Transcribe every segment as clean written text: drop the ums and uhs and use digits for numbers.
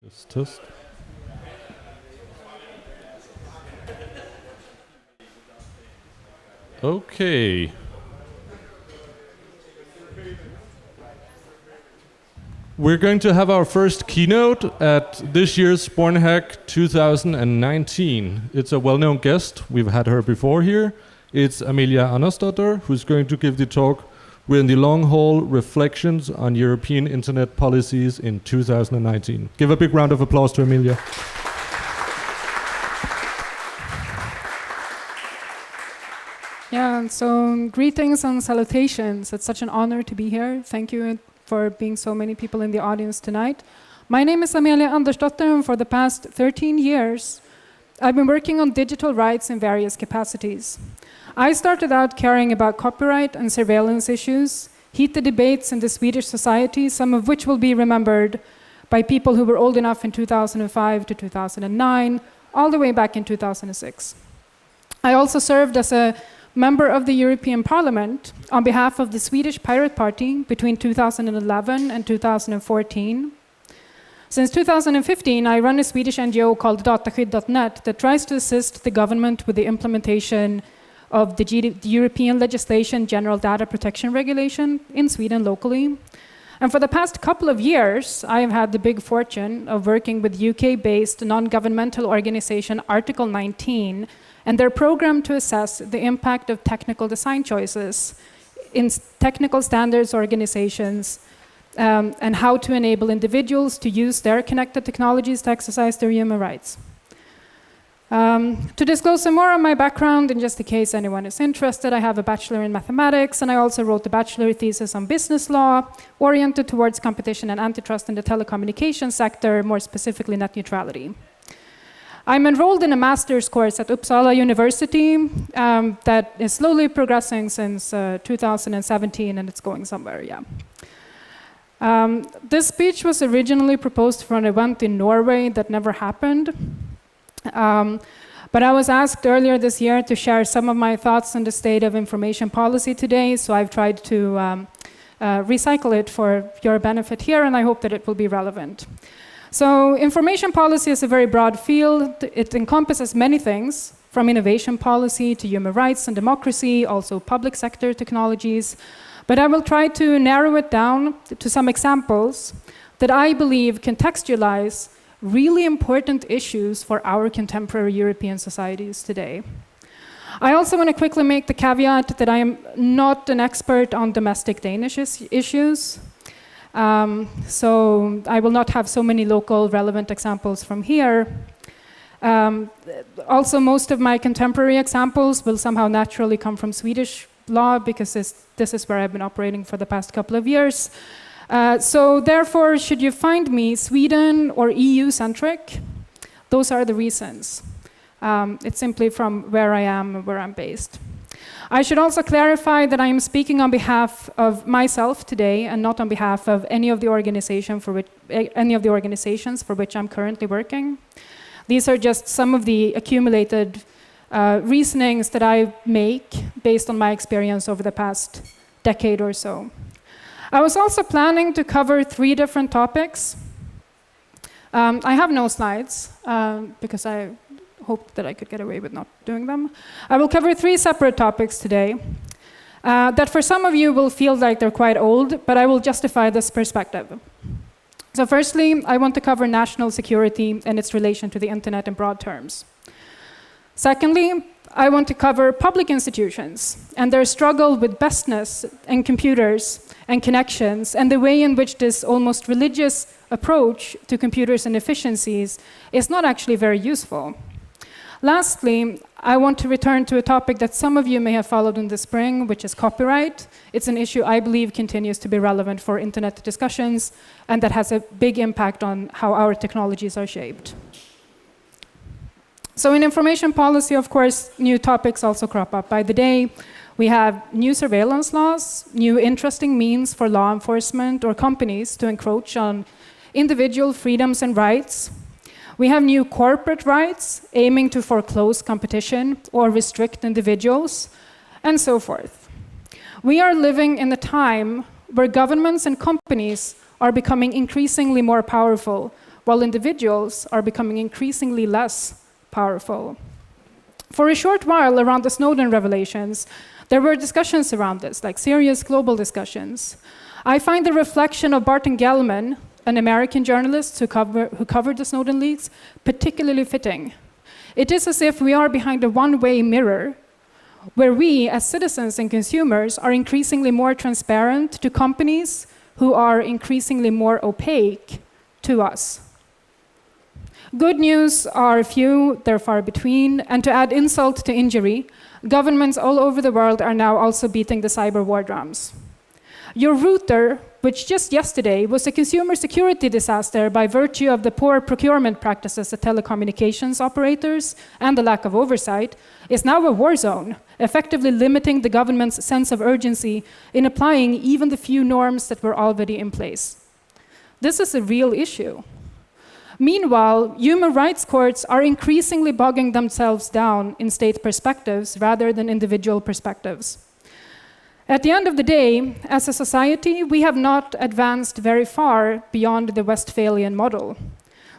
Test. Okay. We're going to have our first keynote at this year's BornHack 2019. It's a well-known guest. We've had her before here. It's Amelia Anasdotter, who's going to give the talk We're the Long Haul Reflections on European Internet Policies in 2019. Give a big round of applause to Amelia. Yeah, so greetings and salutations. It's such an honor to be here. Thank you for being so many people in the audience tonight. My name is Amelia Andersdotter, and for the past 13 years, I've been working on digital rights in various capacities. I started out caring about copyright and surveillance issues, heated debates in the Swedish society, some of which will be remembered by people who were old enough in 2005 to 2009, all the way back in 2006. I also served as a member of the European Parliament on behalf of the Swedish Pirate Party between 2011 and 2014. Since 2015, I run a Swedish NGO called Dataskydd.net that tries to assist the government with the implementation of the European legislation General Data Protection Regulation in Sweden locally. And for the past couple of years, I have had the big fortune of working with UK-based non-governmental organization Article 19 and their program to assess the impact of technical design choices in technical standards organizations and how to enable individuals to use their connected technologies to exercise their human rights. To disclose some more of my background, in just in case anyone is interested, I have a bachelor in mathematics, and I also wrote a bachelor thesis on business law, oriented towards competition and antitrust in the telecommunications sector, more specifically net neutrality. I'm enrolled in a master's course at Uppsala University that is slowly progressing since 2017, and it's going somewhere, yeah. This speech was originally proposed for an event in Norway that never happened. But I was asked earlier this year to share some of my thoughts on the state of information policy today, so I've tried to recycle it for your benefit here, and I hope that it will be relevant. So information policy is a very broad field. It encompasses many things, from innovation policy to human rights and democracy, also public sector technologies. But I will try to narrow it down to some examples that I believe contextualize really important issues for our contemporary European societies today. I also want to quickly make the caveat that I am not an expert on domestic Danish issues. So I will not have so many local relevant examples from here. Also, most of my contemporary examples will somehow naturally come from Swedish law, because this is where I've been operating for the past couple of years. So therefore, should you find me Sweden or EU-centric, those are the reasons. It's simply from where I am and where I'm based. I should also clarify that I am speaking on behalf of myself today and not on behalf of any of the organizations for which I'm currently working. These are just some of the accumulated reasonings that I make based on my experience over the past decade or so. I was also planning to cover 3 different topics. I have no slides because I hoped that I could get away with not doing them. I will cover 3 separate topics today that for some of you will feel like they're quite old, but I will justify this perspective. So firstly, I want to cover national security and its relation to the internet in broad terms. Secondly, I want to cover public institutions and their struggle with bestness and computers and connections, and the way in which this almost religious approach to computers and efficiencies is not actually very useful. Lastly, I want to return to a topic that some of you may have followed in the spring, which is copyright. It's an issue I believe continues to be relevant for internet discussions, and that has a big impact on how our technologies are shaped. So in information policy, of course, new topics also crop up by the day. We have new surveillance laws, new interesting means for law enforcement or companies to encroach on individual freedoms and rights. We have new corporate rights aiming to foreclose competition or restrict individuals, and so forth. We are living in a time where governments and companies are becoming increasingly more powerful, while individuals are becoming increasingly less powerful. For a short while around the Snowden revelations, there were discussions around this, like serious global discussions. I find the reflection of Barton Gellman, an American journalist who covered the Snowden leaks, particularly fitting. It is as if we are behind a one-way mirror, where we, as citizens and consumers, are increasingly more transparent to companies who are increasingly more opaque to us. Good news are few, they're far between, and to add insult to injury, governments all over the world are now also beating the cyber war drums. Your router, which just yesterday was a consumer security disaster by virtue of the poor procurement practices of telecommunications operators and the lack of oversight, is now a war zone, effectively limiting the government's sense of urgency in applying even the few norms that were already in place. This is a real issue. Meanwhile, human rights courts are increasingly bogging themselves down in state perspectives rather than individual perspectives. At the end of the day, as a society, we have not advanced very far beyond the Westphalian model.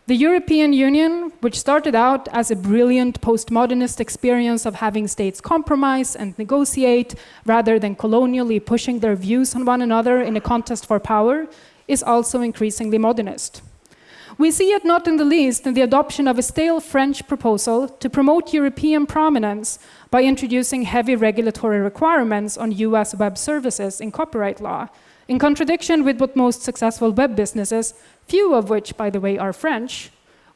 The European Union, which started out as a brilliant postmodernist experience of having states compromise and negotiate rather than colonially pushing their views on one another in a contest for power, is also increasingly modernist. We see it not in the least in the adoption of a stale French proposal to promote European prominence by introducing heavy regulatory requirements on US web services in copyright law, in contradiction with what most successful web businesses, few of which, by the way, are French,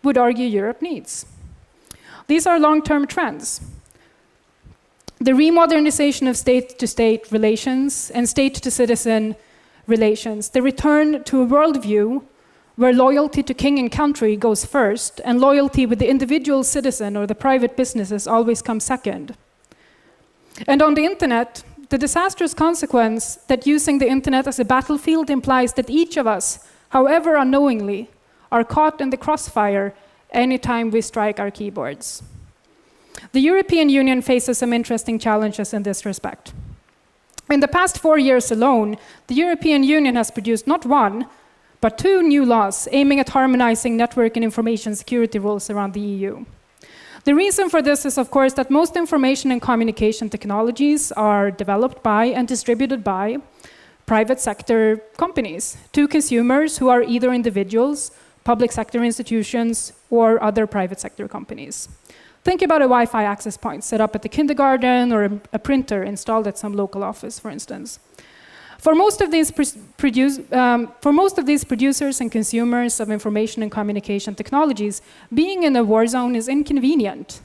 would argue Europe needs. These are long-term trends. The remodernization of state-to-state relations and state-to-citizen relations, the return to a worldview where loyalty to king and country goes first, and loyalty with the individual citizen or the private businesses always comes second. And on the internet, the disastrous consequence that using the internet as a battlefield implies that each of us, however unknowingly, are caught in the crossfire anytime we strike our keyboards. The European Union faces some interesting challenges in this respect. In the past 4 years alone, the European Union has produced not one, but 2 new laws aiming at harmonizing network and information security rules around the EU. The reason for this is, of course, that most information and communication technologies are developed by and distributed by private sector companies to consumers who are either individuals, public sector institutions, or other private sector companies. Think about a Wi-Fi access point set up at the kindergarten or a printer installed at some local office, for instance. For most of these producers and consumers of information and communication technologies, being in a war zone is inconvenient.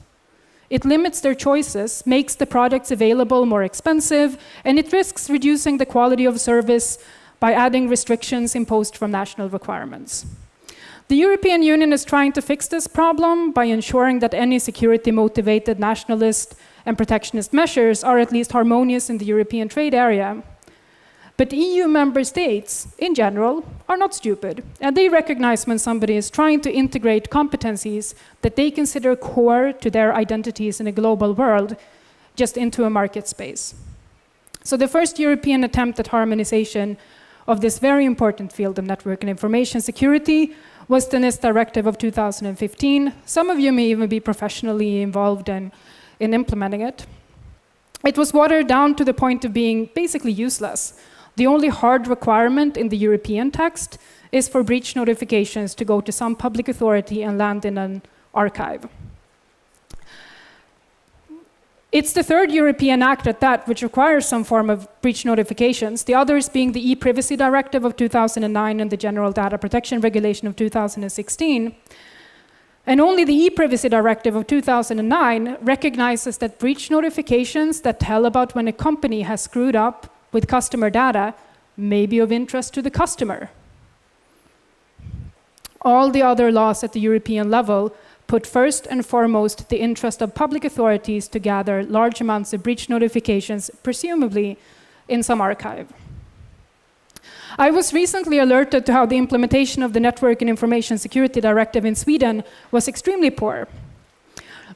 It limits their choices, makes the products available more expensive, and it risks reducing the quality of service by adding restrictions imposed from national requirements. The European Union is trying to fix this problem by ensuring that any security-motivated nationalist and protectionist measures are at least harmonious in the European trade area. But EU member states, in general, are not stupid, and they recognize when somebody is trying to integrate competencies that they consider core to their identities in a global world just into a market space. So the first European attempt at harmonization of this very important field of network and information security was the NIST Directive of 2015. Some of you may even be professionally involved in implementing it. It was watered down to the point of being basically useless. The only hard requirement in the European text is for breach notifications to go to some public authority and land in an archive. It's the third European Act at that which requires some form of breach notifications, the others being the e-Privacy Directive of 2009 and the General Data Protection Regulation of 2016. And only the e-Privacy Directive of 2009 recognizes that breach notifications that tell about when a company has screwed up with customer data may be of interest to the customer. All the other laws at the European level put first and foremost the interest of public authorities to gather large amounts of breach notifications, presumably in some archive. I was recently alerted to how the implementation of the Network and Information Security Directive in Sweden was extremely poor.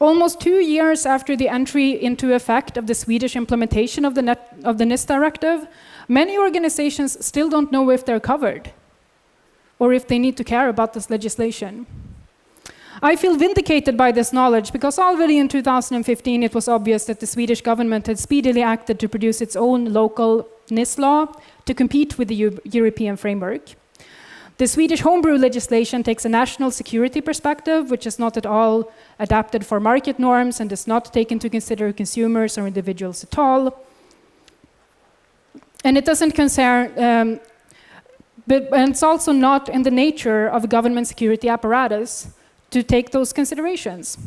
Almost 2 years after the entry into effect of the Swedish implementation of the NIST Directive, many organizations still don't know if they're covered. or if they need to care about this legislation. I feel vindicated by this knowledge because already in 2015 it was obvious that the Swedish government had speedily acted to produce its own local NIS law to compete with the European framework. The Swedish homebrew legislation takes a national security perspective, which is not at all adapted for market norms and does not take into consider consumers or individuals at all. And it doesn't concern, and it's also not in the nature of a government security apparatus to take those considerations.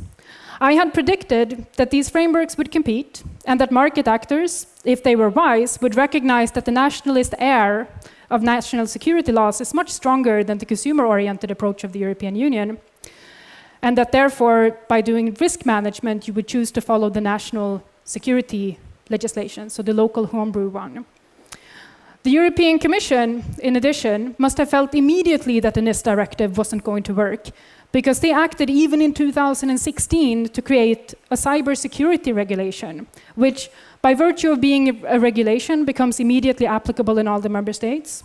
I had predicted that these frameworks would compete and that market actors, if they were wise, would recognize that the nationalist air of national security laws is much stronger than the consumer-oriented approach of the European Union, and that therefore, by doing risk management, you would choose to follow the national security legislation, so the local homebrew one. The European Commission, in addition, must have felt immediately that the NIS directive wasn't going to work, because they acted even in 2016 to create a cybersecurity regulation, which, by virtue of being a regulation, becomes immediately applicable in all the member states.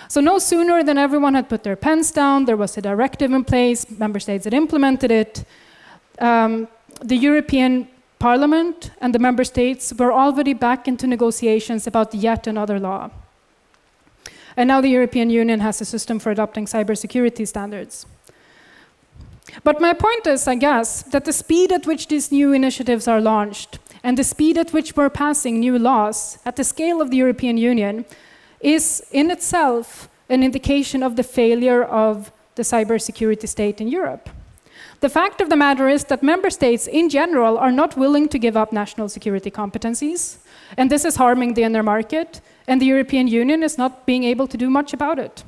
So no sooner than everyone had put their pens down, there was a directive in place, member states had implemented it, the European Parliament and the member states were already back into negotiations about yet another law. And now the European Union has a system for adopting cybersecurity standards. But my point is, I guess, that the speed at which these new initiatives are launched and the speed at which we're passing new laws at the scale of the European Union is in itself an indication of the failure of the cybersecurity state in Europe. The fact of the matter is that member states in general are not willing to give up national security competencies, and this is harming the inner market, and the European Union is not being able to do much about it.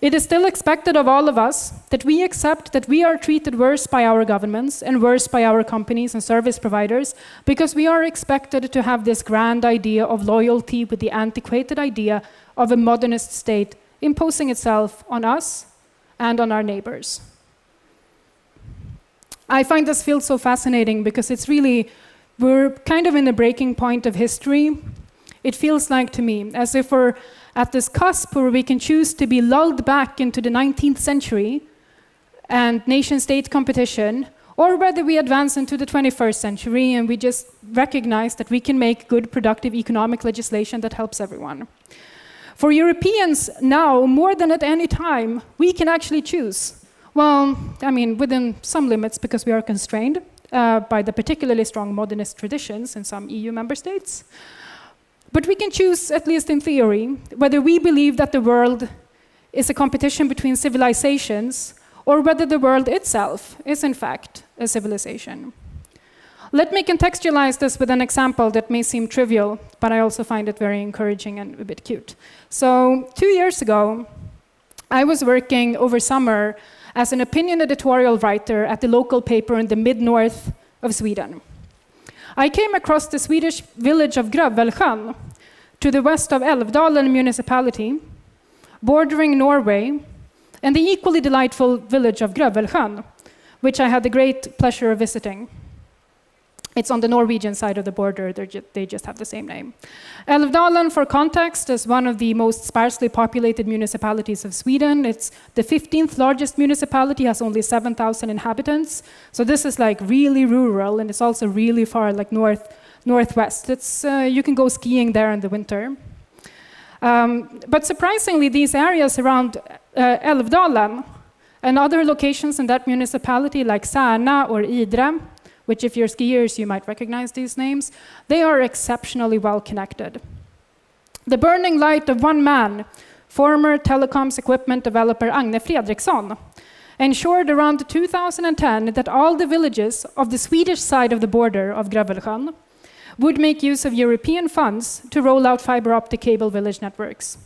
It is still expected of all of us that we accept that we are treated worse by our governments and worse by our companies and service providers because we are expected to have this grand idea of loyalty with the antiquated idea of a modernist state imposing itself on us and on our neighbors. I find this field so fascinating because it's really, we're kind of in the breaking point of history. It feels like to me as if we're at this cusp where we can choose to be lulled back into the 19th century and nation-state competition, or whether we advance into the 21st century and we just recognize that we can make good, productive economic legislation that helps everyone. For Europeans now, more than at any time, we can actually choose. Well, I mean, within some limits because we are constrained by the particularly strong modernist traditions in some EU member states. But we can choose, at least in theory, whether we believe that the world is a competition between civilizations or whether the world itself is, in fact, a civilization. Let me contextualize this with an example that may seem trivial, but I also find it very encouraging and a bit cute. So 2 years ago, I was working over summer as an opinion editorial writer at the local paper in the mid-north of Sweden. I came across the Swedish village of Grövelsjön to the west of Älvdalen municipality, bordering Norway, and the equally delightful village of Grövelsjön, which I had the great pleasure of visiting. It's on the Norwegian side of the border, they just have the same name. Älvdalen, for context, is one of the most sparsely populated municipalities of Sweden. It's the 15th largest municipality, has only 7,000 inhabitants. So this is like really rural, and it's also really far, like northwest. It's, you can go skiing there in the winter. But surprisingly, these areas around Älvdalen and other locations in that municipality, like Särna or Idre, which if you're skiers, you might recognize these names, they are exceptionally well connected. The burning light of one man, former telecoms equipment developer Agne Fredriksson, ensured around 2010 that all the villages of the Swedish side of the border of Grövelsjön would make use of European funds to roll out fiber optic cable village networks.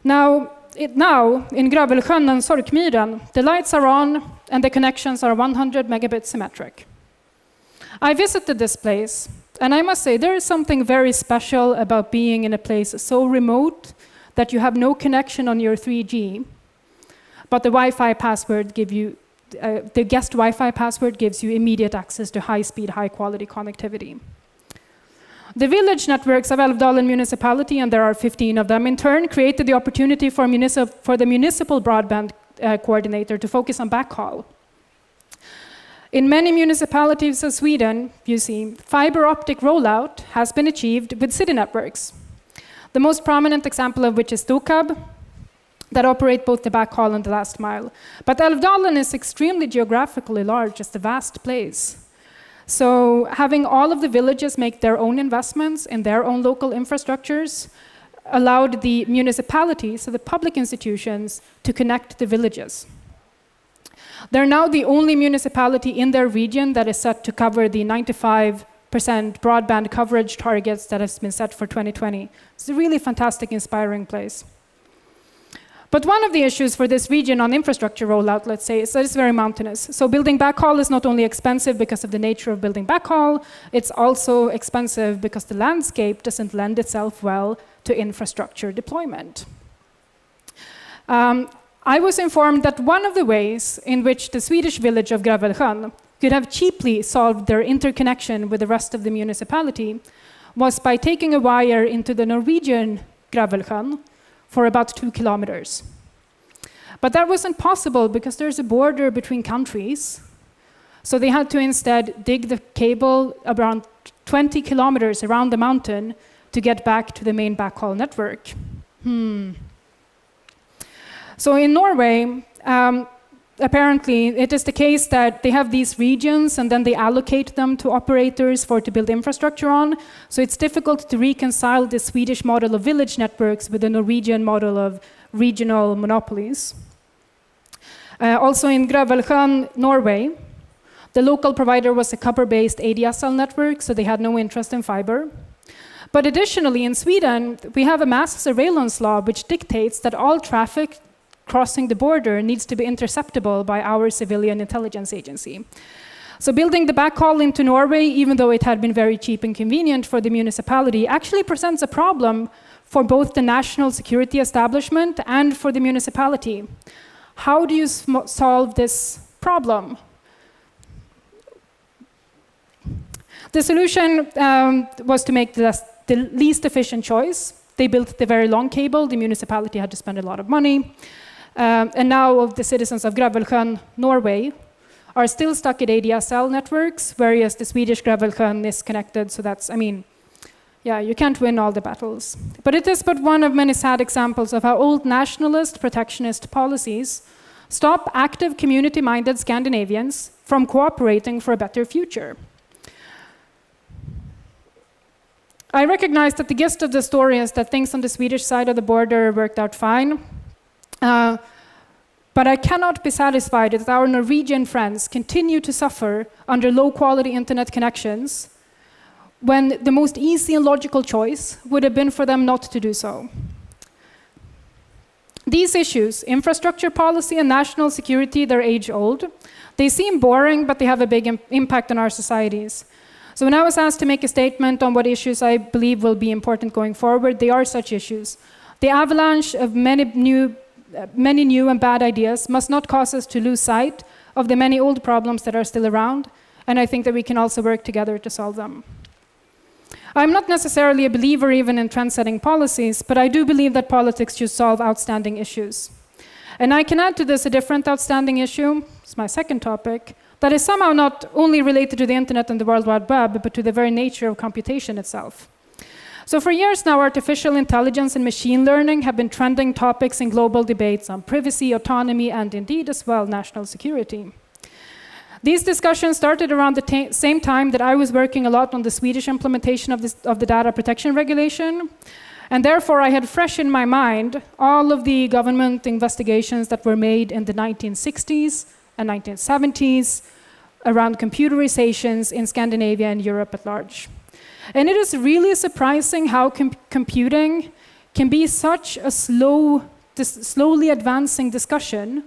Now in Grövelsjön and Sorkmyren, the lights are on and the connections are 100 megabit symmetric. I visited this place, and I must say there is something very special about being in a place so remote that you have no connection on your 3G, but the Wi-Fi password the guest Wi-Fi password gives you immediate access to high-speed, high-quality connectivity. The village networks of Älvdalen municipality, and there are 15 of them, in turn created the opportunity for the municipal broadband coordinator to focus on backhaul. In many municipalities of Sweden, you see, fiber optic rollout has been achieved with city networks. The most prominent example of which is Stokab, that operate both the backhaul and the last mile. But Älvdalen is extremely geographically large, it's a vast place. So having all of the villages make their own investments in their own local infrastructures allowed the municipalities, so the public institutions, to connect the villages. They're now the only municipality in their region that is set to cover the 95% broadband coverage targets that has been set for 2020. It's a really fantastic, inspiring place. But one of the issues for this region on infrastructure rollout, let's say, is that it's very mountainous. So building backhaul is not only expensive because of the nature of building backhaul, it's also expensive because the landscape doesn't lend itself well to infrastructure deployment. I was informed that one of the ways in which the Swedish village of Gravelsjön could have cheaply solved their interconnection with the rest of the municipality was by taking a wire into the Norwegian Gravelsjön for about 2 kilometers. But that wasn't possible because there's a border between countries. So they had to instead dig the cable around 20 kilometers around the mountain to get back to the main backhaul network. So in Norway, apparently it is the case that they have these regions and then they allocate them to operators to build infrastructure on. So it's difficult to reconcile the Swedish model of village networks with the Norwegian model of regional monopolies. Also in Gravelsjön, Norway, the local provider was a copper-based ADSL network, so they had no interest in fiber. But additionally, in Sweden, we have a mass surveillance law which dictates that all traffic crossing the border needs to be interceptable by our civilian intelligence agency. So building the backhaul into Norway, even though it had been very cheap and convenient for the municipality, actually presents a problem for both the national security establishment and for the municipality. How do you solve this problem? The solution was to make the least efficient choice. They built the very long cable. The municipality had to spend a lot of money. And now the citizens of Gravelsjön, Norway, are still stuck at ADSL networks, whereas the Swedish Gravelsjön is connected. So that's, you can't win all the battles. But it is but one of many sad examples of how old nationalist, protectionist policies stop active community-minded Scandinavians from cooperating for a better future. I recognize that the gist of the story is that things on the Swedish side of the border worked out fine. But I cannot be satisfied that our Norwegian friends continue to suffer under low-quality internet connections when the most easy and logical choice would have been for them not to do so. These issues, infrastructure policy and national security, they're age-old. They seem boring, but they have a big impact on our societies. So when I was asked to make a statement on what issues I believe will be important going forward, they are such issues. The avalanche of many new and bad ideas must not cause us to lose sight of the many old problems that are still around, and I think that we can also work together to solve them. I'm not necessarily a believer even in trend-setting policies, but I do believe that politics should solve outstanding issues. And I can add to this a different outstanding issue, it's my second topic, that is somehow not only related to the internet and the World Wide Web, but to the very nature of computation itself. So for years now, artificial intelligence and machine learning have been trending topics in global debates on privacy, autonomy, and indeed as well, national security. These discussions started around the same time that I was working a lot on the Swedish implementation of the data protection regulation. And therefore, I had fresh in my mind all of the government investigations that were made in the 1960s and 1970s around computerizations in Scandinavia and Europe at large. And it is really surprising how computing can be such a slowly advancing discussion,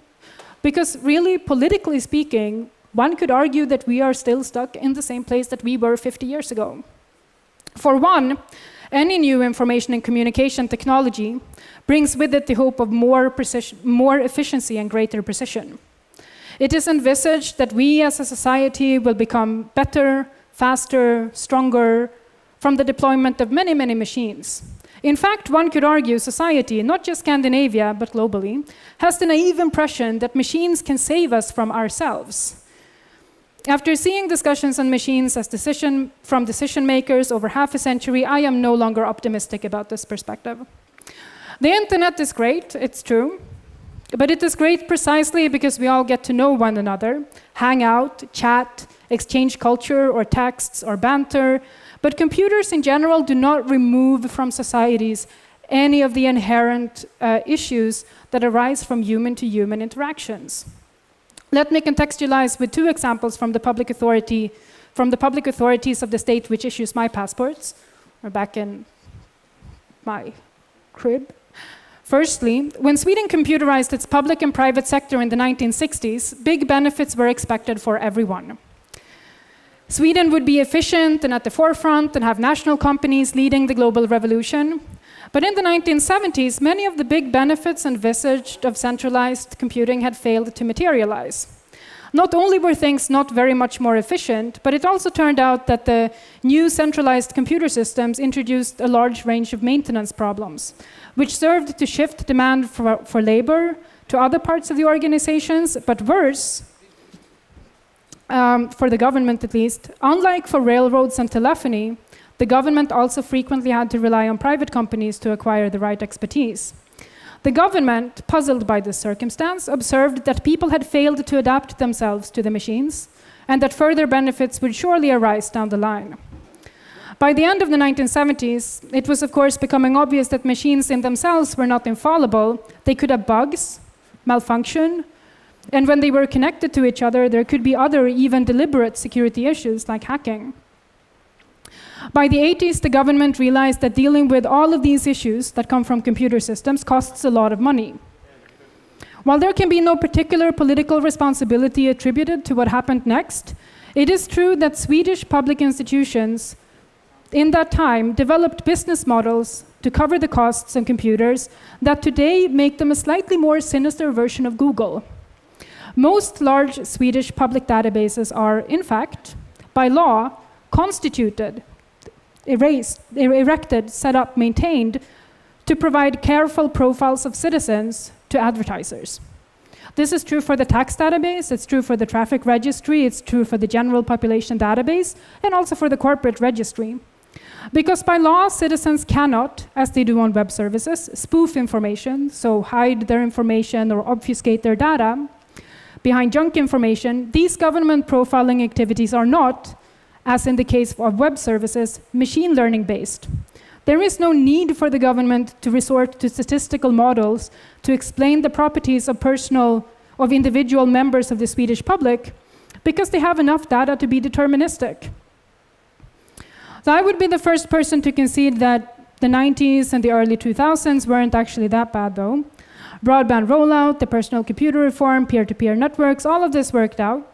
because really, politically speaking, one could argue that we are still stuck in the same place that we were 50 years ago. For one, any new information and communication technology brings with it the hope of more precision, more efficiency and greater precision. It is envisaged that we as a society will become better, faster, stronger, from the deployment of many, many machines. In fact, one could argue society, not just Scandinavia, but globally, has the naive impression that machines can save us from ourselves. After seeing discussions on machines as from decision makers over half a century, I am no longer optimistic about this perspective. The internet is great, it's true, but it is great precisely because we all get to know one another, hang out, chat, exchange culture or texts or banter, but computers in general do not remove from societies any of the inherent issues that arise from human-to-human interactions. Let me contextualize with two examples from the public authorities of the state which issues my passports, or back in my crib. Firstly, when Sweden computerized its public and private sector in the 1960s, big benefits were expected for everyone. Sweden would be efficient and at the forefront and have national companies leading the global revolution. But in the 1970s, many of the big benefits envisaged of centralized computing had failed to materialize. Not only were things not very much more efficient, but it also turned out that the new centralized computer systems introduced a large range of maintenance problems, which served to shift demand for labor to other parts of the organizations, but worse, for the government at least, unlike for railroads and telephony, the government also frequently had to rely on private companies to acquire the right expertise. The government, puzzled by this circumstance, observed that people had failed to adapt themselves to the machines, and that further benefits would surely arise down the line. By the end of the 1970s, it was of course becoming obvious that machines in themselves were not infallible. They could have bugs, malfunction, and when they were connected to each other, there could be other, even deliberate security issues like hacking. By the 80s, the government realized that dealing with all of these issues that come from computer systems costs a lot of money. While there can be no particular political responsibility attributed to what happened next, it is true that Swedish public institutions in that time developed business models to cover the costs on computers that today make them a slightly more sinister version of Google. Most large Swedish public databases are, in fact, by law, constituted, erected, set up, maintained to provide careful profiles of citizens to advertisers. This is true for the tax database, it's true for the traffic registry, it's true for the general population database, and also for the corporate registry. Because by law, citizens cannot, as they do on web services, spoof information, so hide their information or obfuscate their data behind junk information. These government profiling activities are not, as in the case of web services, machine learning based. There is no need for the government to resort to statistical models to explain the properties of individual members of the Swedish public, because they have enough data to be deterministic. So I would be the first person to concede that the 90s and the early 2000s weren't actually that bad though. Broadband rollout, the personal computer reform, peer-to-peer networks, all of this worked out.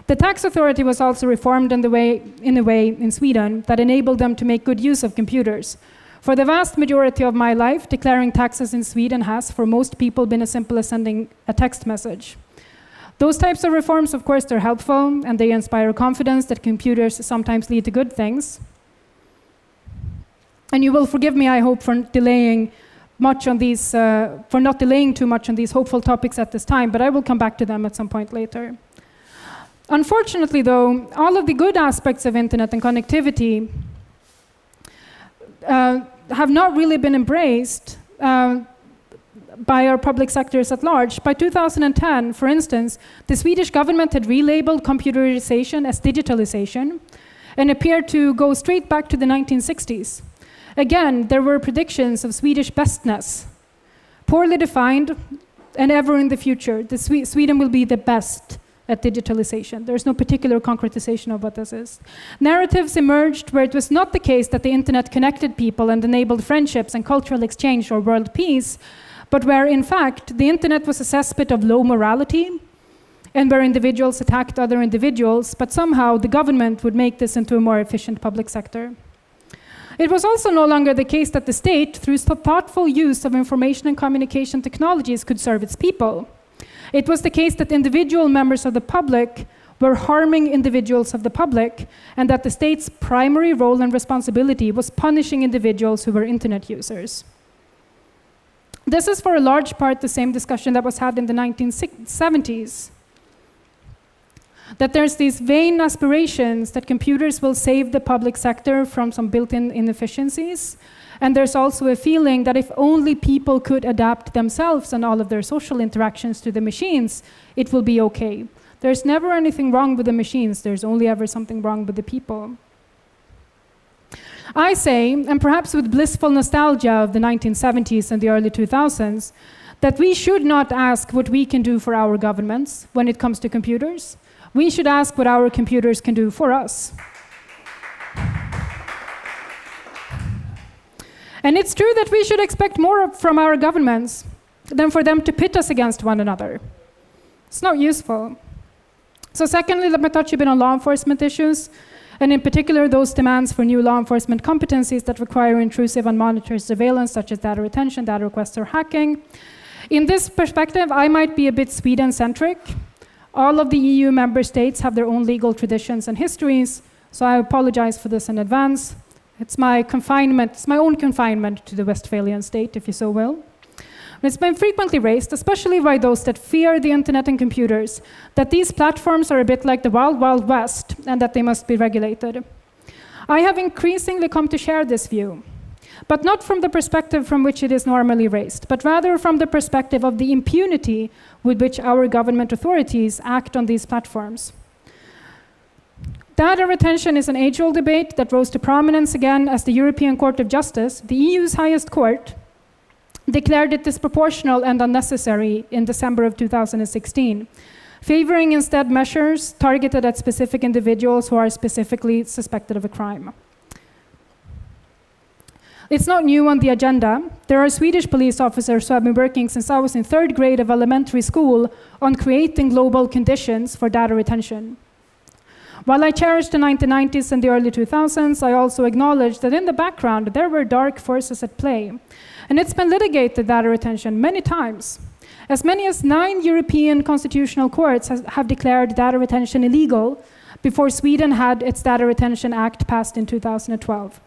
The tax authority was also reformed in a way in Sweden that enabled them to make good use of computers. For the vast majority of my life, declaring taxes in Sweden has, for most people, been as simple as sending a text message. Those types of reforms, of course, they're helpful, and they inspire confidence that computers sometimes lead to good things. And you will forgive me, I hope, for not delaying too much on these hopeful topics at this time, but I will come back to them at some point later. Unfortunately, though, all of the good aspects of internet and connectivity have not really been embraced by our public sectors at large. By 2010, for instance, the Swedish government had relabeled computerization as digitalization and appeared to go straight back to the 1960s. Again, there were predictions of Swedish bestness, poorly defined, and ever in the future, Sweden will be the best at digitalization. There's no particular concretization of what this is. Narratives emerged where it was not the case that the internet connected people and enabled friendships and cultural exchange or world peace, but where, in fact, the internet was a cesspit of low morality, and where individuals attacked other individuals, but somehow the government would make this into a more efficient public sector. It was also no longer the case that the state, through thoughtful use of information and communication technologies, could serve its people. It was the case that individual members of the public were harming individuals of the public, and that the state's primary role and responsibility was punishing individuals who were internet users. This is for a large part the same discussion that was had in the 1970s. That there's these vain aspirations that computers will save the public sector from some built-in inefficiencies. And there's also a feeling that if only people could adapt themselves and all of their social interactions to the machines, it will be okay. There's never anything wrong with the machines, there's only ever something wrong with the people. I say, and perhaps with blissful nostalgia of the 1970s and the early 2000s, that we should not ask what we can do for our governments when it comes to computers. We should ask what our computers can do for us. And it's true that we should expect more from our governments than for them to pit us against one another. It's not useful. So secondly, let me touch a bit on law enforcement issues, and in particular those demands for new law enforcement competencies that require intrusive unmonitored surveillance, such as data retention, data requests, or hacking. In this perspective, I might be a bit Sweden-centric. All of the EU member states have their own legal traditions and histories, so I apologize for this in advance. It's my confinement, it's my own confinement to the Westphalian state, if you so will. It's been frequently raised, especially by those that fear the internet and computers, that these platforms are a bit like the Wild Wild West and that they must be regulated. I have increasingly come to share this view, but not from the perspective from which it is normally raised, but rather from the perspective of the impunity with which our government authorities act on these platforms. Data retention is an age-old debate that rose to prominence again as the European Court of Justice, the EU's highest court, declared it disproportional and unnecessary in December of 2016, favoring instead measures targeted at specific individuals who are specifically suspected of a crime. It's not new on the agenda. There are Swedish police officers who have been working since I was in 3rd grade of elementary school on creating global conditions for data retention. While I cherish the 1990s and the early 2000s, I also acknowledge that in the background there were dark forces at play. And it's been litigated, data retention, many times. As many as 9 European constitutional courts have declared data retention illegal before Sweden had its Data Retention Act passed in 2012.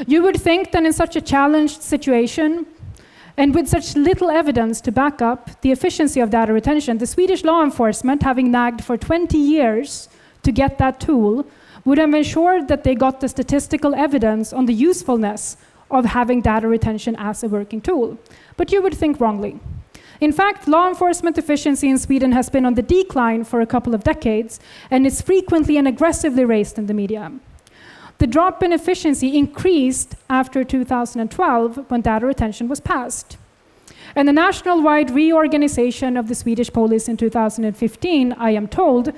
You would think that in such a challenged situation, and with such little evidence to back up the efficiency of data retention, the Swedish law enforcement, having nagged for 20 years to get that tool, would have ensured that they got the statistical evidence on the usefulness of having data retention as a working tool. But you would think wrongly. In fact, law enforcement efficiency in Sweden has been on the decline for a couple of decades, and is frequently and aggressively raised in the media. The drop in efficiency increased after 2012 when data retention was passed. And the national-wide reorganization of the Swedish police in 2015, I am told,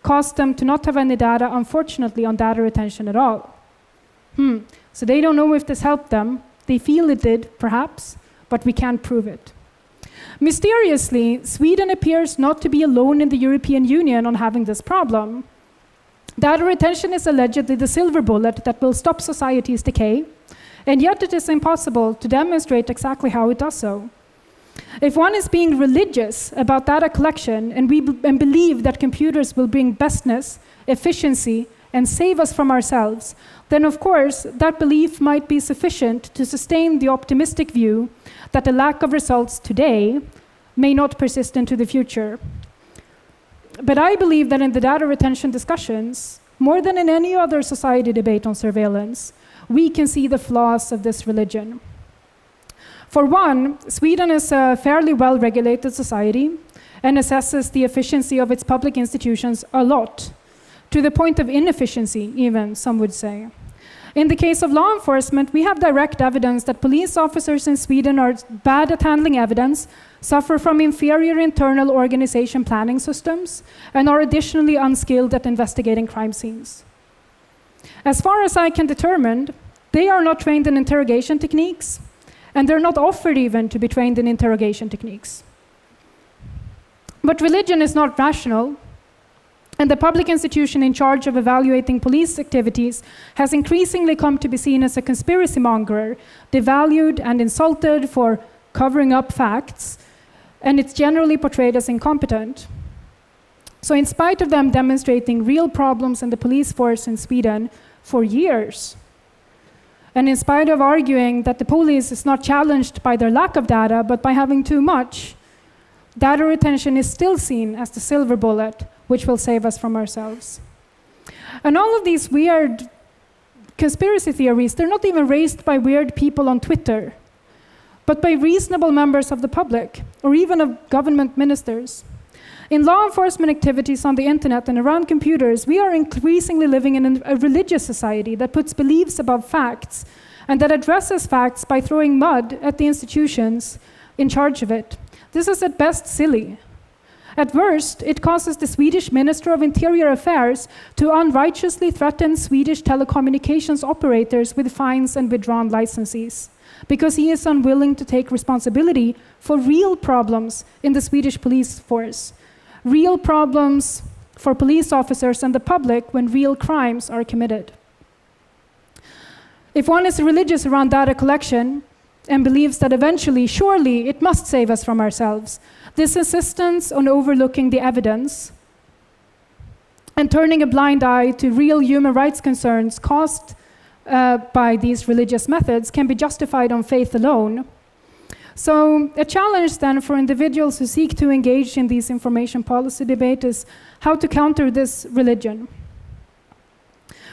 caused them to not have any data, unfortunately, on data retention at all. So they don't know if this helped them. They feel it did, perhaps, but we can't prove it. Mysteriously, Sweden appears not to be alone in the European Union on having this problem. Data retention is allegedly the silver bullet that will stop society's decay, and yet it is impossible to demonstrate exactly how it does so. If one is being religious about data collection and believe that computers will bring bestness, efficiency, and save us from ourselves, then of course that belief might be sufficient to sustain the optimistic view that the lack of results today may not persist into the future. But I believe that in the data retention discussions, more than in any other society debate on surveillance, we can see the flaws of this religion. For one, Sweden is a fairly well-regulated society and assesses the efficiency of its public institutions a lot, to the point of inefficiency, even, some would say. In the case of law enforcement, we have direct evidence that police officers in Sweden are bad at handling evidence, suffer from inferior internal organization planning systems, and are additionally unskilled at investigating crime scenes. As far as I can determine, they are not trained in interrogation techniques, and they're not offered even to be trained in interrogation techniques. But religion is not rational, and the public institution in charge of evaluating police activities has increasingly come to be seen as a conspiracy monger, devalued and insulted for covering up facts, and it's generally portrayed as incompetent. So in spite of them demonstrating real problems in the police force in Sweden for years, and in spite of arguing that the police is not challenged by their lack of data, but by having too much, data retention is still seen as the silver bullet, which will save us from ourselves. And all of these weird conspiracy theories, they're not even raised by weird people on Twitter, but by reasonable members of the public, or even of government ministers. In law enforcement activities on the internet and around computers, we are increasingly living in a religious society that puts beliefs above facts, and that addresses facts by throwing mud at the institutions in charge of it. This is at best silly. At worst, it causes the Swedish Minister of Interior Affairs to unrighteously threaten Swedish telecommunications operators with fines and withdrawn licenses, because he is unwilling to take responsibility for real problems in the Swedish police force, real problems for police officers and the public when real crimes are committed. If one is religious around data collection and believes that eventually, surely, it must save us from ourselves, this insistence on overlooking the evidence and turning a blind eye to real human rights concerns caused by these religious methods can be justified on faith alone. So a challenge then for individuals who seek to engage in these information policy debate is how to counter this religion.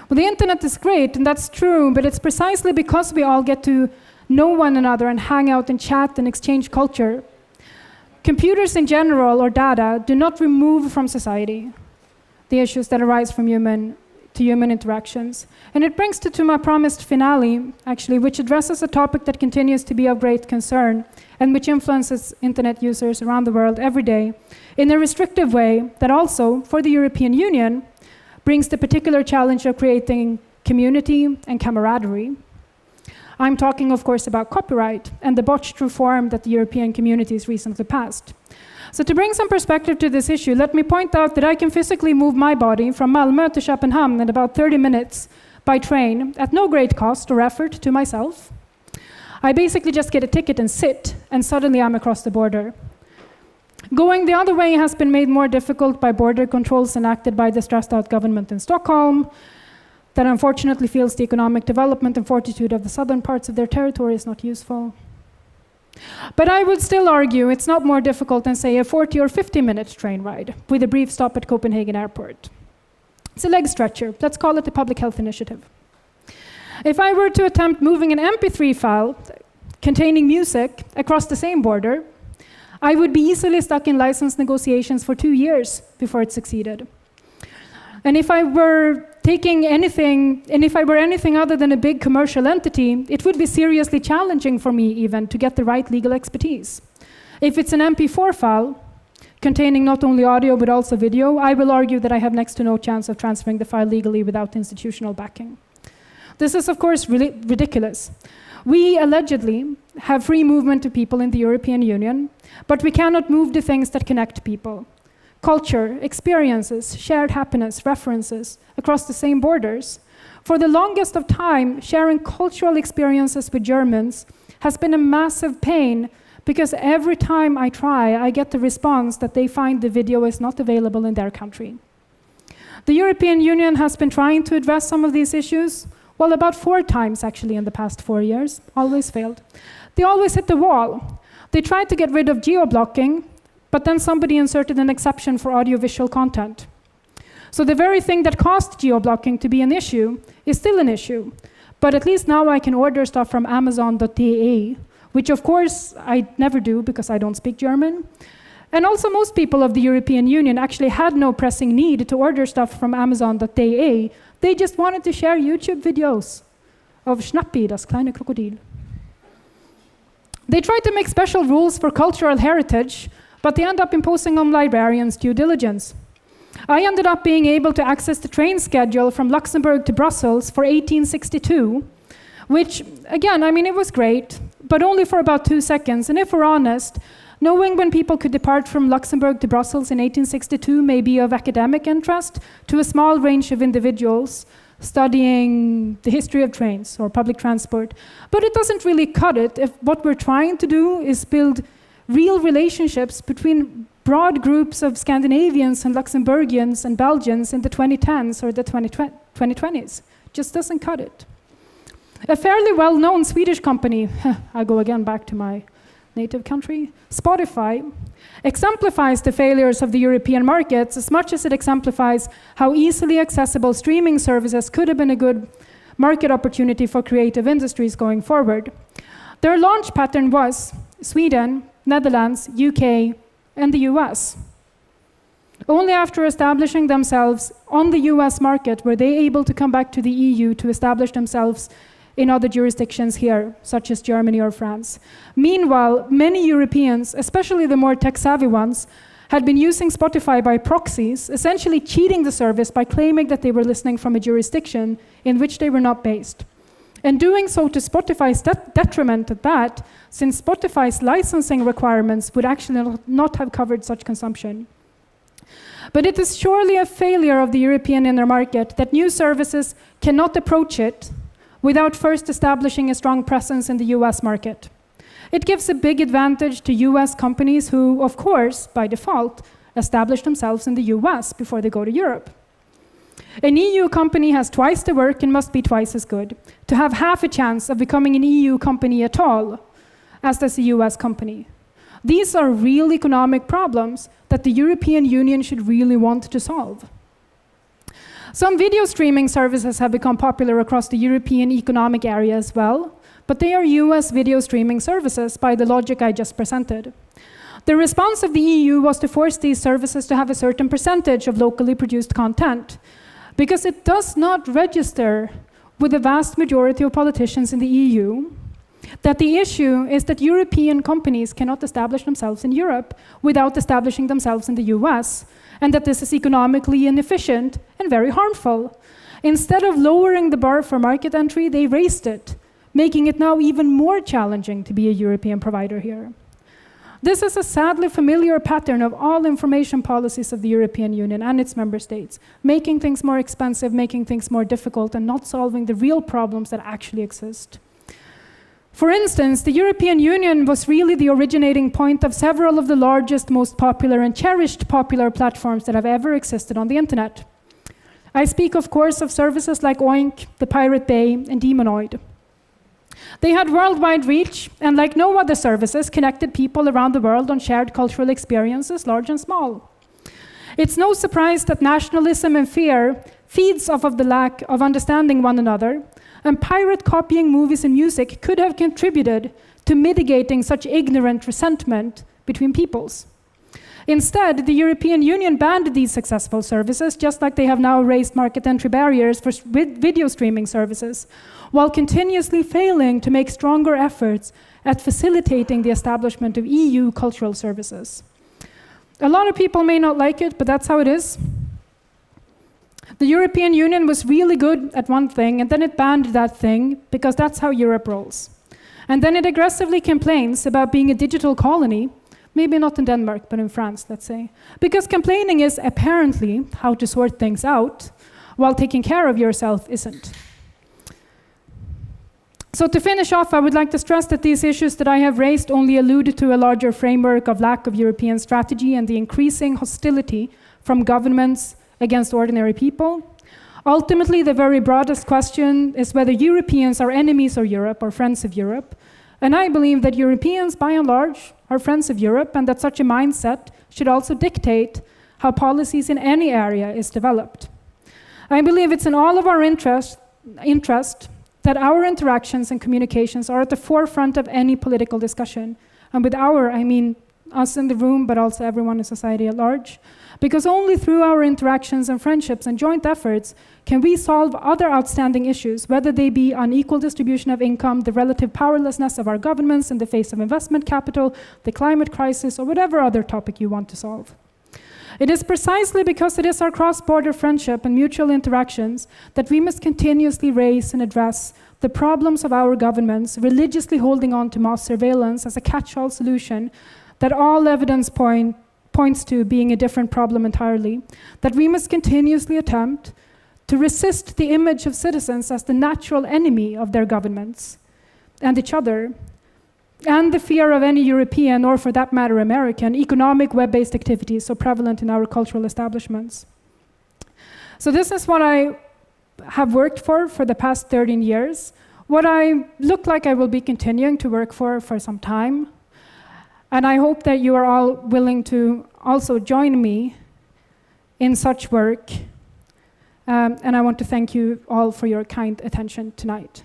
Well, the internet is great, and that's true, but it's precisely because we all get to know one another and hang out and chat and exchange culture. Computers in general, or data, do not remove from society the issues that arise from human interactions. And it brings to my promised finale, actually, which addresses a topic that continues to be of great concern and which influences internet users around the world every day in a restrictive way that also, for the European Union, brings the particular challenge of creating community and camaraderie. I'm talking, of course, about copyright and the botched reform that the European communities recently passed. So to bring some perspective to this issue, let me point out that I can physically move my body from Malmö to Köpenhamn in about 30 minutes by train at no great cost or effort to myself. I basically just get a ticket and sit, and suddenly I'm across the border. Going the other way has been made more difficult by border controls enacted by the stressed-out government in Stockholm, that unfortunately feels the economic development and fortitude of the southern parts of their territory is not useful. But I would still argue it's not more difficult than, say, a 40 or 50-minute train ride with a brief stop at Copenhagen Airport. It's a leg stretcher. Let's call it a public health initiative. If I were to attempt moving an MP3 file containing music across the same border, I would be easily stuck in license negotiations for 2 years before it succeeded. And if I were anything other than a big commercial entity, it would be seriously challenging for me even to get the right legal expertise. If it's an MP4 file containing not only audio but also video, I will argue that I have next to no chance of transferring the file legally without institutional backing. This is, of course, really ridiculous. We allegedly have free movement of people in the European Union, but we cannot move the things that connect people. Culture, experiences, shared happiness, references across the same borders. For the longest of time, sharing cultural experiences with Germans has been a massive pain because every time I try, I get the response that they find the video is not available in their country. The European Union has been trying to address some of these issues, well, about 4 times actually in the past 4 years, always failed. They always hit the wall. They tried to get rid of geo-blocking, but then somebody inserted an exception for audiovisual content. So the very thing that caused geo-blocking to be an issue is still an issue. But at least now I can order stuff from Amazon.de, which of course I never do because I don't speak German. And also most people of the European Union actually had no pressing need to order stuff from Amazon.de. They just wanted to share YouTube videos of Schnappi, das kleine Krokodil. They tried to make special rules for cultural heritage, but they end up imposing on librarians due diligence. I ended up being able to access the train schedule from Luxembourg to Brussels for 1862, which, again, I mean, it was great, but only for about 2 seconds. And if we're honest, knowing when people could depart from Luxembourg to Brussels in 1862 may be of academic interest to a small range of individuals studying the history of trains or public transport. But it doesn't really cut it if what we're trying to do is build real relationships between broad groups of Scandinavians and Luxembourgians and Belgians in the 2010s or the 2020s. Just doesn't cut it. A fairly well-known Swedish company, I go again back to my native country, Spotify, exemplifies the failures of the European markets as much as it exemplifies how easily accessible streaming services could have been a good market opportunity for creative industries going forward. Their launch pattern was Sweden, Netherlands, UK, and the US. Only after establishing themselves on the US market were they able to come back to the EU to establish themselves in other jurisdictions here, such as Germany or France. Meanwhile, many Europeans, especially the more tech-savvy ones, had been using Spotify by proxies, essentially cheating the service by claiming that they were listening from a jurisdiction in which they were not based. And doing so to Spotify's detriment at that, since Spotify's licensing requirements would actually not have covered such consumption. But it is surely a failure of the European inner market that new services cannot approach it without first establishing a strong presence in the US market. It gives a big advantage to US companies who, of course, by default, establish themselves in the US before they go to Europe. An EU company has twice the work and must be twice as good to have half a chance of becoming an EU company at all, as does a US company. These are real economic problems that the European Union should really want to solve. Some video streaming services have become popular across the European economic area as well, but they are US video streaming services by the logic I just presented. The response of the EU was to force these services to have a certain percentage of locally produced content, because it does not register with the vast majority of politicians in the EU that the issue is that European companies cannot establish themselves in Europe without establishing themselves in the US, and that this is economically inefficient and very harmful. Instead of lowering the bar for market entry, they raised it, making it now even more challenging to be a European provider here. This is a sadly familiar pattern of all information policies of the European Union and its member states, making things more expensive, making things more difficult, and not solving the real problems that actually exist. For instance, the European Union was really the originating point of several of the largest, most popular and cherished popular platforms that have ever existed on the internet. I speak, of course, of services like Oink, the Pirate Bay, and Demonoid. They had worldwide reach, and like no other services, connected people around the world on shared cultural experiences, large and small. It's no surprise that nationalism and fear feeds off of the lack of understanding one another, and pirate copying movies and music could have contributed to mitigating such ignorant resentment between peoples. Instead, the European Union banned these successful services, just like they have now raised market entry barriers for video streaming services, while continuously failing to make stronger efforts at facilitating the establishment of EU cultural services. A lot of people may not like it, but that's how it is. The European Union was really good at one thing, and then it banned that thing, because that's how Europe rolls. And then it aggressively complains about being a digital colony, maybe not in Denmark, but in France, let's say. Because complaining is apparently how to sort things out, while taking care of yourself isn't. So to finish off, I would like to stress that these issues that I have raised only allude to a larger framework of lack of European strategy and the increasing hostility from governments against ordinary people. Ultimately, the very broadest question is whether Europeans are enemies of Europe or friends of Europe. And I believe that Europeans, by and large, are friends of Europe, and that such a mindset should also dictate how policies in any area is developed. I believe it's in all of our interest that our interactions and communications are at the forefront of any political discussion. And with our, I mean us in the room, but also everyone in society at large. Because only through our interactions and friendships and joint efforts can we solve other outstanding issues, whether they be unequal distribution of income, the relative powerlessness of our governments in the face of investment capital, the climate crisis, or whatever other topic you want to solve. It is precisely because it is our cross-border friendship and mutual interactions that we must continuously raise and address the problems of our governments, religiously holding on to mass surveillance as a catch-all solution that all evidence points to being a different problem entirely, that we must continuously attempt to resist the image of citizens as the natural enemy of their governments and each other, and the fear of any European, or for that matter American, economic web-based activities so prevalent in our cultural establishments. So this is what I have worked for the past 13 years. What I look like I will be continuing to work for some time. And I hope that you are all willing to also join me in such work. And I want to thank you all for your kind attention tonight.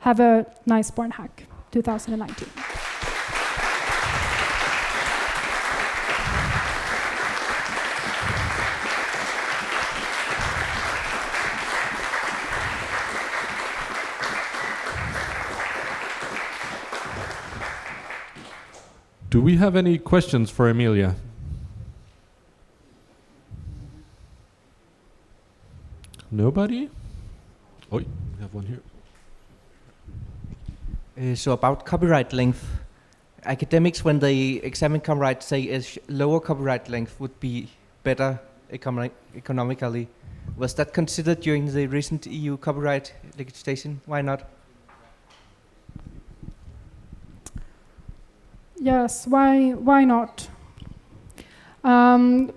Have a nice BornHack 2019. Do we have any questions for Emilia? Nobody? Oh, we have one here. So about copyright length, academics, when they examine copyright, say a lower copyright length would be better economically. Was that considered during the recent EU copyright legislation? Why not? Yes, why not?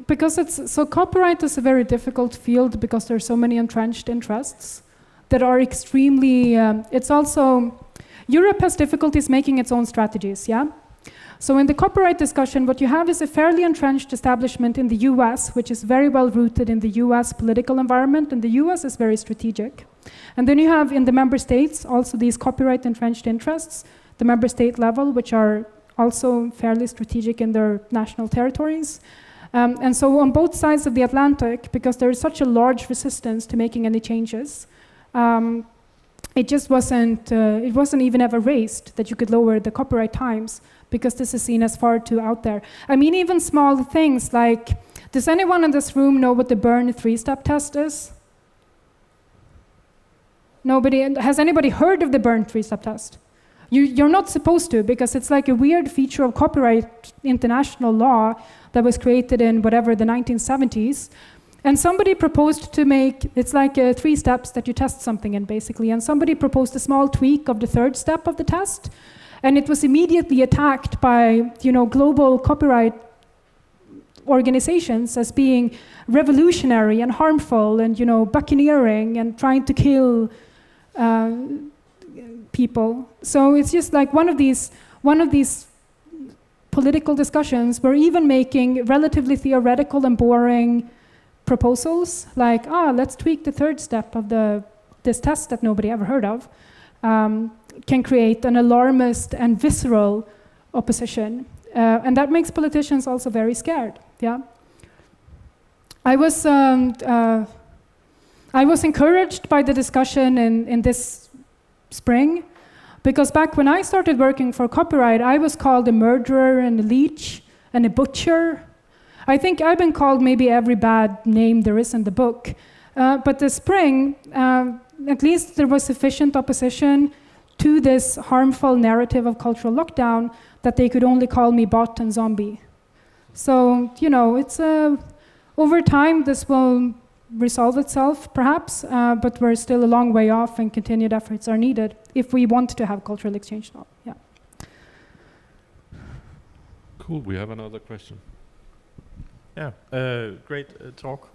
Because copyright is a very difficult field because there are so many entrenched interests that are extremely, it's also, Europe has difficulties making its own strategies, yeah? So in the copyright discussion, what you have is a fairly entrenched establishment in the US, which is very well rooted in the US political environment, and the US is very strategic. And then you have in the member states also these copyright entrenched interests, the member state level, which are also fairly strategic in their national territories. And so on both sides of the Atlantic, because there is such a large resistance to making any changes, it just wasn't even ever raised that you could lower the copyright times, because this is seen as far too out there. I mean, even small things like, does anyone in this room know what the Bern 3-step test is? Nobody? Has anybody heard of the Bern 3-step test? You're not supposed to, because it's like a weird feature of copyright international law that was created in whatever, the 1970s. And somebody proposed to make, it's like 3 steps that you test something in, basically. And somebody proposed a small tweak of the 3rd step of the test. And it was immediately attacked by, global copyright organizations as being revolutionary and harmful and, buccaneering and trying to kill people. So it's just like one of these political discussions where even making relatively theoretical and boring proposals, like, let's tweak the 3rd step of this test that nobody ever heard of, can create an alarmist and visceral opposition. And that makes politicians also very scared, yeah? I was encouraged by the discussion in this spring, because back when I started working for copyright, I was called a murderer and a leech and a butcher. I think I've been called maybe every bad name there is in the book. But this spring, at least there was sufficient opposition to this harmful narrative of cultural lockdown that they could only call me bot and zombie. So, it's over time this will resolve itself, perhaps, but we're still a long way off, and continued efforts are needed if we want to have cultural exchange now. Yeah. Cool. We have another question. Yeah. Great talk.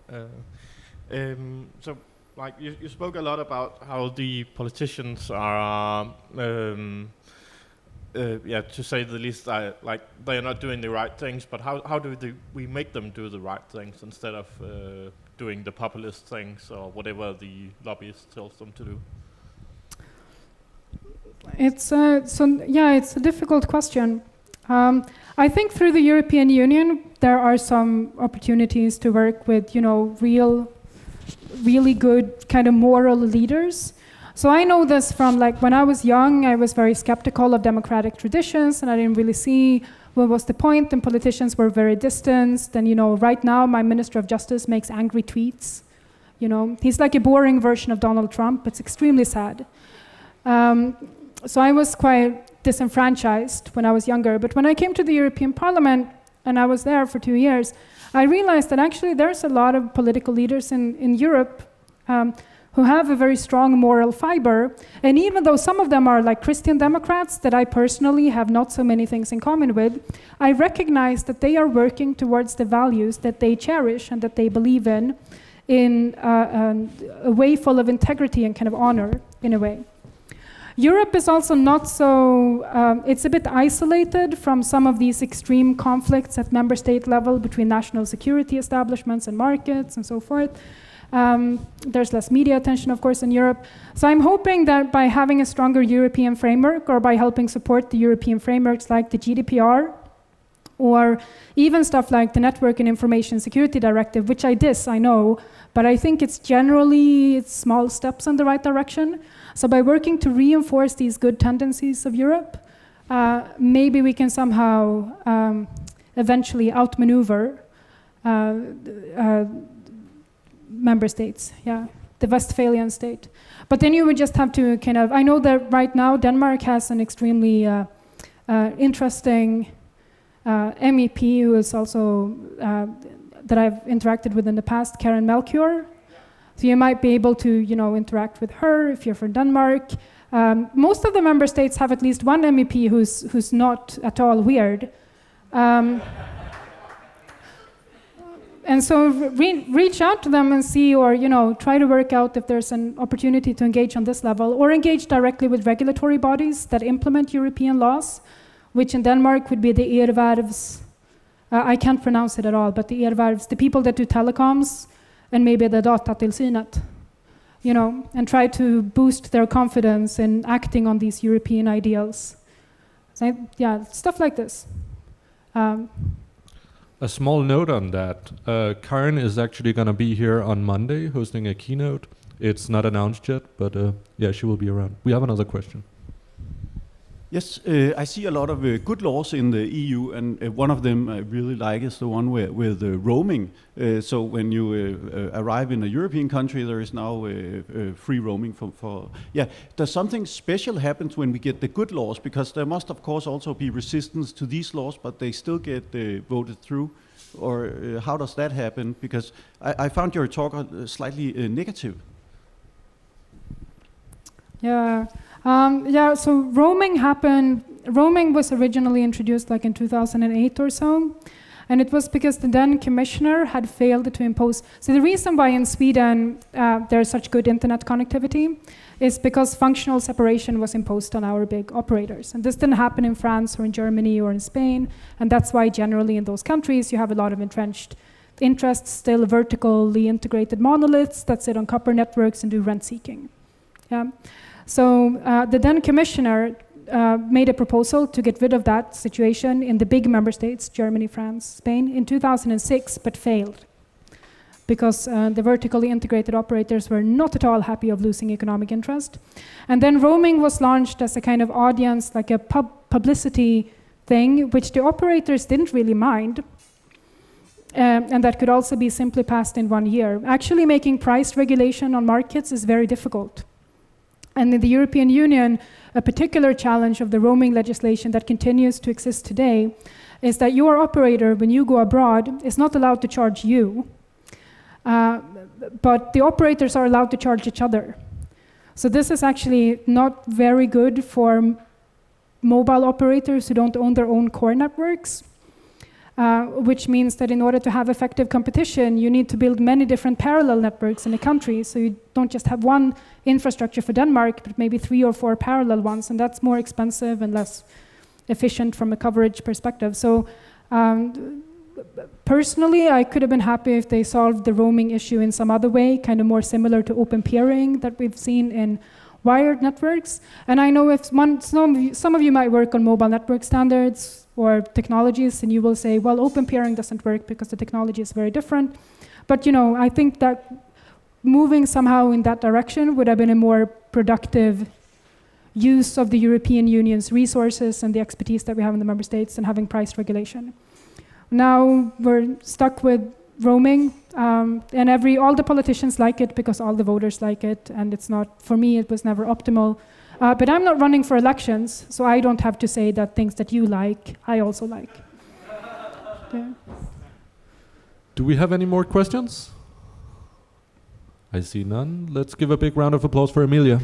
So, like you spoke a lot about how the politicians are, to say the least, like they are not doing the right things. But how do we make them do the right things instead of doing the populist things or whatever the lobbyist tells them to do? It's a difficult question. I think through the European Union there are some opportunities to work with, really good kind of moral leaders. So I know this from, like, when I was young, I was very skeptical of democratic traditions, and I didn't really see what was the point, and politicians were very distanced. And, right now my Minister of Justice makes angry tweets. He's like a boring version of Donald Trump. It's extremely sad. So I was quite disenfranchised when I was younger. But when I came to the European Parliament, and I was there for 2 years, I realized that actually there's a lot of political leaders in Europe who have a very strong moral fiber. And even though some of them are like Christian Democrats that I personally have not so many things in common with, I recognize that they are working towards the values that they cherish and that they believe in a way full of integrity and kind of honor, in a way. Europe is also not so, it's a bit isolated from some of these extreme conflicts at member state level between national security establishments and markets and so forth. There's less media attention, of course, in Europe. So I'm hoping that by having a stronger European framework, or by helping support the European frameworks like the GDPR, or even stuff like the Network and Information Security Directive, which I know, but I think it's generally small steps in the right direction. So by working to reinforce these good tendencies of Europe, maybe we can somehow eventually outmaneuver member states, the Westphalian state. But then you would just have to kind of, I know that right now Denmark has an extremely interesting MEP who is also, that I've interacted with in the past, Karen Melchior. So you might be able to, interact with her if you're from Denmark. Most of the member states have at least one MEP who's not at all weird. And so reach out to them and see, or try to work out if there's an opportunity to engage on this level, or engage directly with regulatory bodies that implement European laws, which in Denmark would be the Erhvervs. I can't pronounce it at all, but the Erhvervs, the people that do telecoms, and maybe the Datatilsynet, and try to boost their confidence in acting on these European ideals. So, stuff like this. A small note on that. Karen is actually going to be here on Monday hosting a keynote. It's not announced yet, but she will be around. We have another question. Yes, I see a lot of good laws in the EU, and one of them I really like is the one with roaming. So when you arrive in a European country, there is now free roaming for. Does something special happen when we get the good laws? Because there must, of course, also be resistance to these laws, but they still get voted through. Or how does that happen? Because I found your talk slightly negative. So roaming was originally introduced like in 2008 or so, and it was because the then commissioner had failed to impose. So the reason why in Sweden there's such good internet connectivity is because functional separation was imposed on our big operators. And this didn't happen in France or in Germany or in Spain, and that's why generally in those countries you have a lot of entrenched interests, still vertically integrated monoliths that sit on copper networks and do rent seeking. So the then commissioner made a proposal to get rid of that situation in the big member states, Germany, France, Spain, in 2006, but failed. Because the vertically integrated operators were not at all happy of losing economic interest. And then roaming was launched as a kind of audience, like a publicity thing, which the operators didn't really mind. And that could also be simply passed in 1 year. Actually making price regulation on markets is very difficult. And in the European Union, a particular challenge of the roaming legislation that continues to exist today is that your operator, when you go abroad, is not allowed to charge you, but the operators are allowed to charge each other. So this is actually not very good for mobile operators who don't own their own core networks, which means that in order to have effective competition, you need to build many different parallel networks in a country. So you don't just have one infrastructure for Denmark, but maybe 3 or 4 parallel ones, and that's more expensive and less efficient from a coverage perspective. So personally, I could have been happy if they solved the roaming issue in some other way, kind of more similar to open peering that we've seen in wired networks. And I know if some of you might work on mobile network standards or technologies, and you will say, well, open peering doesn't work because the technology is very different. But I think that moving somehow in that direction would have been a more productive use of the European Union's resources and the expertise that we have in the member states and having price regulation. Now we're stuck with roaming, and all the politicians like it because all the voters like it, and it's not, for me, it was never optimal. But I'm not running for elections, so I don't have to say that things that you like, I also like. Do we have any more questions? I see none. Let's give a big round of applause for Amelia.